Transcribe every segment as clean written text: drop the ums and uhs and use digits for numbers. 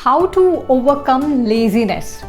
How to overcome laziness.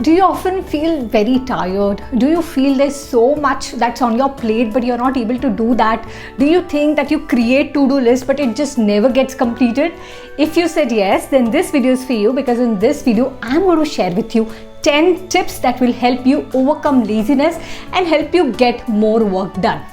Do you often feel very tired? Do you feel there's so much that's on your plate but you're not able to do that? Do you think that you create to-do list but it just never gets completed? If you said yes, then this video is for you, because in this video I'm going to share with you 10 tips that will help you overcome laziness and help you get more work done.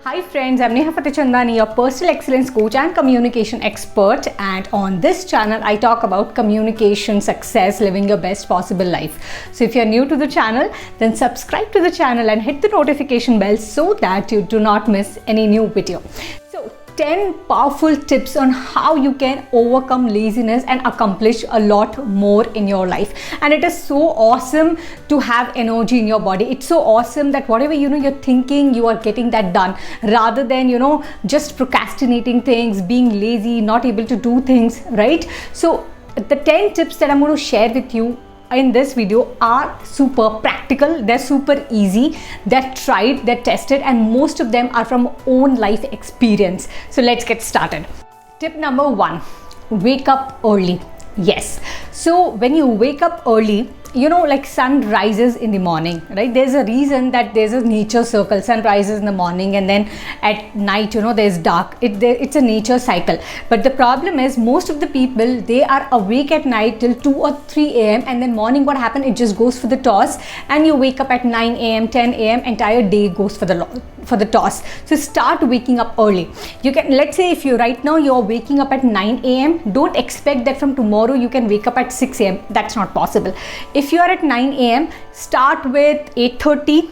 Hi friends, I'm Neha Fatehchandani, your personal excellence coach and communication expert, and on this channel I talk about communication success, living your best possible life. So if you're new to the channel, then subscribe to the channel and hit the notification bell so that you do not miss any new video. So 10 powerful tips on how you can overcome laziness and accomplish a lot more in your life. And it is so awesome to have energy in your body. It's so awesome that whatever you're thinking, you are getting that done, rather than just procrastinating things, being lazy, not able to do things, right? So the 10 tips that I'm going to share with you in this video are super practical, they're super easy, they're tried, they're tested, and most of them are from own life experience. So let's get started. Tip number 1, wake up early. Yes, so when you wake up early, like sun rises in the morning, right? There's a reason that there's a nature circle. Sun rises in the morning and then at night, there's dark. It's a nature cycle. But the problem is most of the people, they are awake at night till 2 or 3 a.m. and then morning what happens? It just goes for the toss and you wake up at 9 a.m., 10 a.m. entire day goes for the toss. So start waking up early. You can, let's say if right now you're waking up at 9 a.m., don't expect that from tomorrow you can wake up at 6 a.m. That's not possible. If you are at 9 a.m., start with 8:30.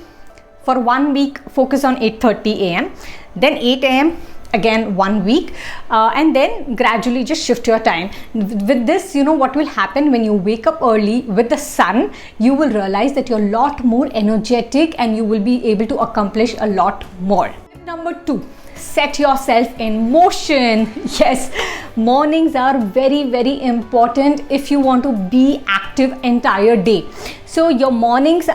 For 1 week, focus on 8:30 a.m. Then 8 a.m. again 1 week, and then gradually just shift your time. With this, what will happen when you wake up early with the sun, you will realize that you're a lot more energetic and you will be able to accomplish a lot more. Tip number 2, set yourself in motion. Yes, mornings are very, very important if you want to be active entire day. So your mornings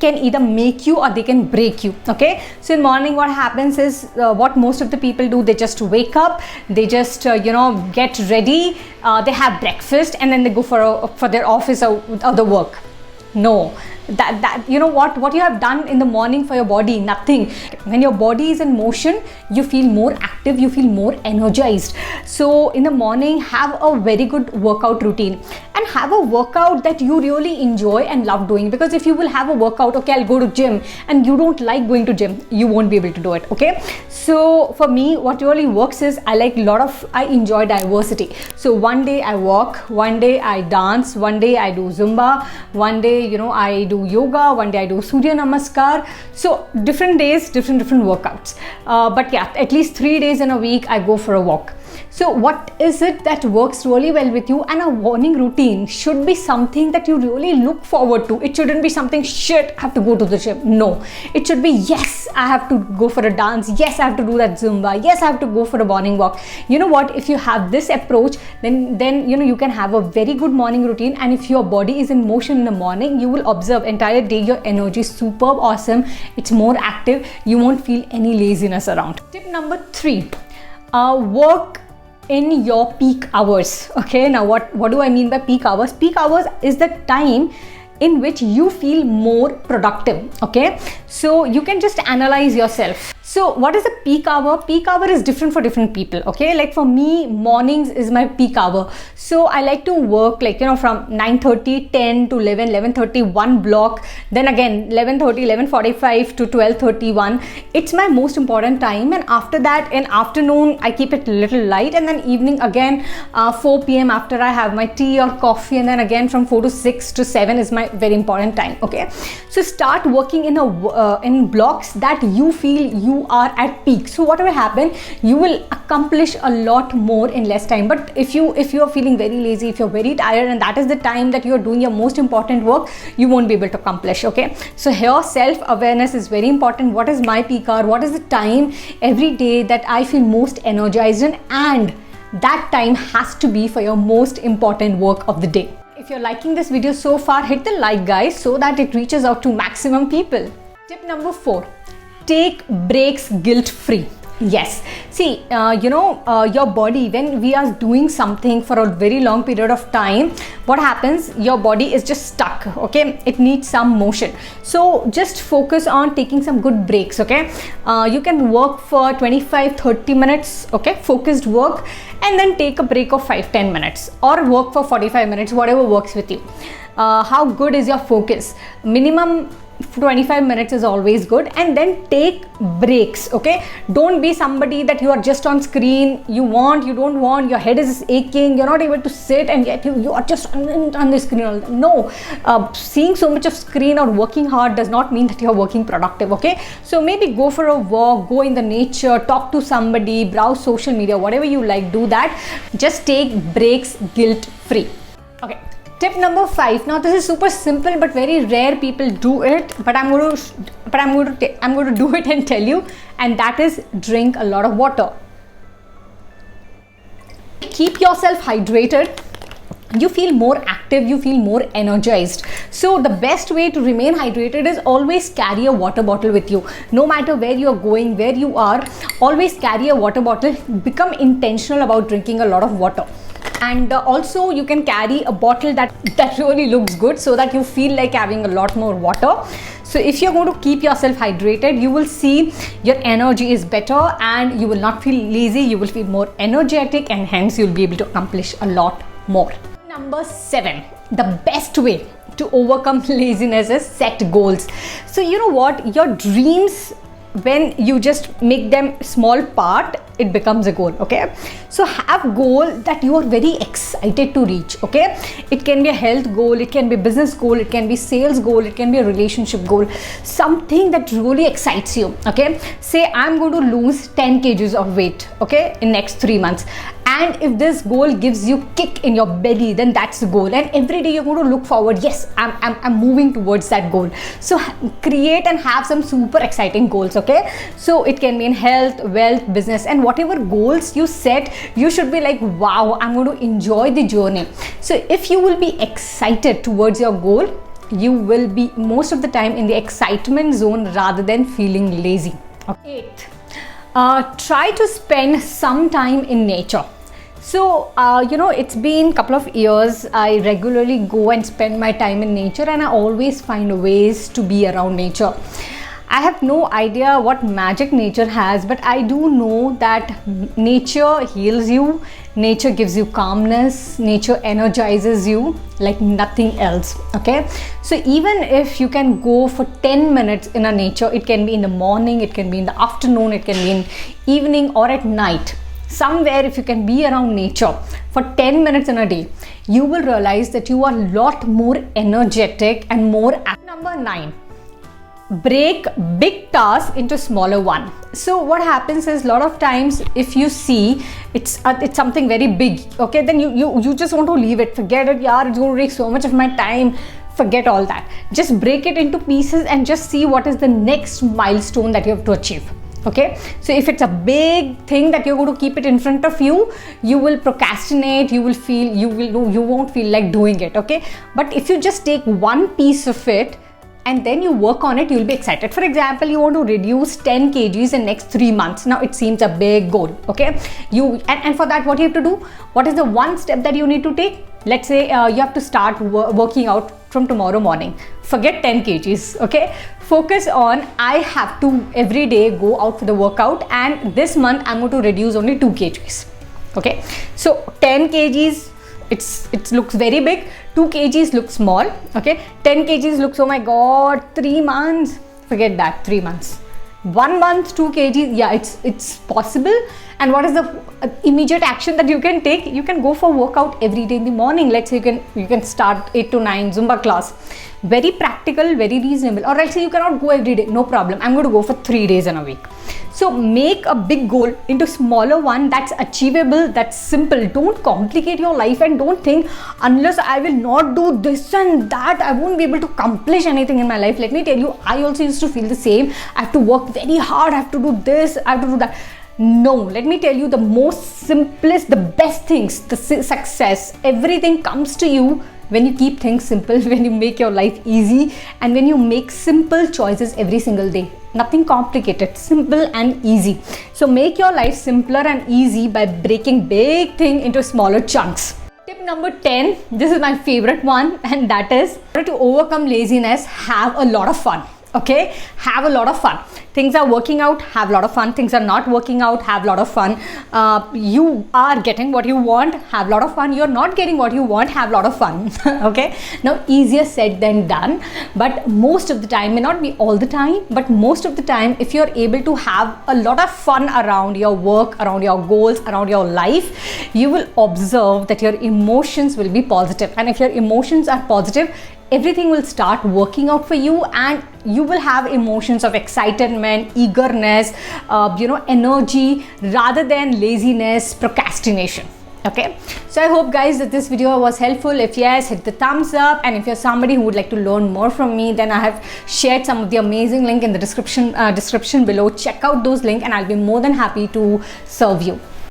can either make you or they can break you. Okay, so in morning what happens is what most of the people do, they just wake up, they just get ready, they have breakfast and then they go for their office or the work. No, that what you have done in the morning for your body, nothing. When your body is in motion, you feel more active, you feel more energized. So in the morning, have a very good workout routine and have a workout that you really enjoy and love doing. Because if you will have a workout, okay, I'll go to gym, and you don't like going to gym, you won't be able to do it. Okay, so for me what really works is I enjoy diversity. So one day I walk, one day I dance, one day I do Zumba, one day I do yoga, one day I do Surya Namaskar. So different days, different workouts, but yeah, at least 3 days in a week I go for a walk. So what is it that works really well with you? And a morning routine should be something that you really look forward to. It shouldn't be something, shit, I have to go to the gym. No, it should be, yes, I have to go for a dance, yes, I have to do that Zumba, yes, I have to go for a morning walk. You know what, if you have this approach, then you can have a very good morning routine. And if your body is in motion in the morning, you will observe entire day your energy is superb, awesome, it's more active, you won't feel any laziness around. Tip number 3, work in your peak hours. Okay, now what do I mean by peak hours? Peak hours is the time in which you feel more productive. Okay, so you can just analyze yourself. So what is a peak hour? Peak hour is different for different people. Okay, like for me, mornings is my peak hour. So I like to work from 9:30, 10 to 11, 11:30, 1 block. Then again 11:30, 11:45 to 12:31. It's my most important time. And after that, in afternoon, I keep it a little light. And then evening again, 4 p.m. after I have my tea or coffee. And then again from 4 to 6 to 7 is my very important time. Okay, so start working in blocks that you feel you are at peak. So what will happen, you will accomplish a lot more in less time. But if you are feeling very lazy, if you're very tired and that is the time that you're doing your most important work, you won't be able to accomplish. Okay, so here self-awareness is very important. What is my peak hour? What is the time every day that I feel most energized in? And that time has to be for your most important work of the day. If you're liking this video so far, hit the like guys so that it reaches out to maximum people. Tip number 4, take breaks guilt-free. Yes, see, your body, when we are doing something for a very long period of time, what happens, your body is just stuck, okay? It needs some motion. So just focus on taking some good breaks, okay? You can work for 25-30 minutes, okay? Focused work, and then take a break of 5-10 minutes or work for 45 minutes, whatever works with you. How good is your focus? Minimum 25 minutes is always good, and then take breaks, okay? Don't be somebody that you are just on screen, you don't want, your head is aching, you're not able to sit, and yet you are just on the screen all the time. No, seeing so much of screen or working hard does not mean that you're working productive, okay? So maybe go for a walk, go in the nature, talk to somebody, browse social media, whatever you like, do that. Just take breaks guilt free. Okay. Tip number 5. Now this is super simple, but very rare people do it. But I'm going to do it and tell you, and that is drink a lot of water. Keep yourself hydrated. You feel more active, you feel more energized. So the best way to remain hydrated is always carry a water bottle with you. No matter where you are going, where you are, always carry a water bottle. Become intentional about drinking a lot of water. And also you can carry a bottle that really looks good, so that you feel like having a lot more water. So if you're going to keep yourself hydrated, you will see your energy is better and you will not feel lazy, you will feel more energetic, and hence you'll be able to accomplish a lot more. Number 7, the best way to overcome laziness is set goals. So you know what, your dreams, when you just make them small part, it becomes a goal, okay? So have goal that you are very excited to reach, okay? It can be a health goal, it can be a business goal, it can be sales goal, it can be a relationship goal, something that really excites you, okay? Say I'm going to lose 10 kgs of weight, okay, in next 3 months. And if this goal gives you kick in your belly, then that's the goal. And every day you're going to look forward, yes, I'm moving towards that goal. So create and have some super exciting goals, okay? So it can be in health, wealth, business, and whatever goals you set, you should be like, wow, I'm going to enjoy the journey. So if you will be excited towards your goal, you will be most of the time in the excitement zone rather than feeling lazy. Okay. 8. Try to spend some time in nature. So, it's been a couple of years, I regularly go and spend my time in nature, and I always find ways to be around nature. I have no idea what magic nature has, but I do know that nature heals you, nature gives you calmness, nature energizes you like nothing else, okay? So even if you can go for 10 minutes in a nature, it can be in the morning, it can be in the afternoon, it can be in evening or at night. Somewhere, if you can be around nature for 10 minutes in a day, you will realize that you are a lot more energetic and more active. Number 9, break big tasks into smaller one. So what happens is, a lot of times if you see it's something very big, okay, then you just want to leave it, forget it, yeah, it's going to take so much of my time. Forget all that. Just break it into pieces and just see what is the next milestone that you have to achieve. Okay, so if it's a big thing that you're going to keep it in front of you, you will procrastinate, you won't feel like doing it, okay? But if you just take one piece of it and then you work on it, you'll be excited. For example, you want to reduce 10 kgs in next 3 months. Now it seems a big goal, okay? And for that, what you have to do? What is the one step that you need to take? Let's say you have to start working out from tomorrow morning. Forget 10 kgs, okay? Focus on, I have to every day go out for the workout, and this month I'm going to reduce only 2 kgs, okay? So 10 kgs, it looks very big, 2 kgs looks small, okay? 10 kgs looks, oh my god, 3 months, forget that, 3 months. 1 month, 2 kgs, yeah, it's possible. And what is the immediate action that you can take? You can go for workout every day in the morning. Let's say you can start 8 to 9 Zumba class. Very practical, very reasonable. Or let's say you cannot go every day, no problem. I'm going to go for 3 days in a week. So make a big goal into smaller one that's achievable, that's simple. Don't complicate your life and don't think, unless I will not do this and that, I won't be able to accomplish anything in my life. Let me tell you, I also used to feel the same. I have to work very hard, I have to do this, I have to do that. No, let me tell you, the most simplest, the best things, the success, everything comes to you when you keep things simple, when you make your life easy, and when you make simple choices every single day. Nothing complicated, simple and easy. So make your life simpler and easy by breaking big thing into smaller chunks. Tip number 10, this is my favorite one, and that is to overcome laziness, have a lot of fun. Okay, have a lot of fun. Things are working out, have a lot of fun. Things are not working out, have a lot of fun. You are getting what you want, have a lot of fun. You're not getting what you want, have a lot of fun. Okay, now easier said than done, but most of the time, may not be all the time, but most of the time, if you're able to have a lot of fun around your work, around your goals, around your life, you will observe that your emotions will be positive. And if your emotions are positive, everything will start working out for you, and you will have emotions of excitement, eagerness, energy, rather than laziness, procrastination. Okay, so I hope guys that this video was helpful. If yes, hit the thumbs up, and if you're somebody who would like to learn more from me, then I have shared some of the amazing link in the description below. Check out those links and I'll be more than happy to serve you.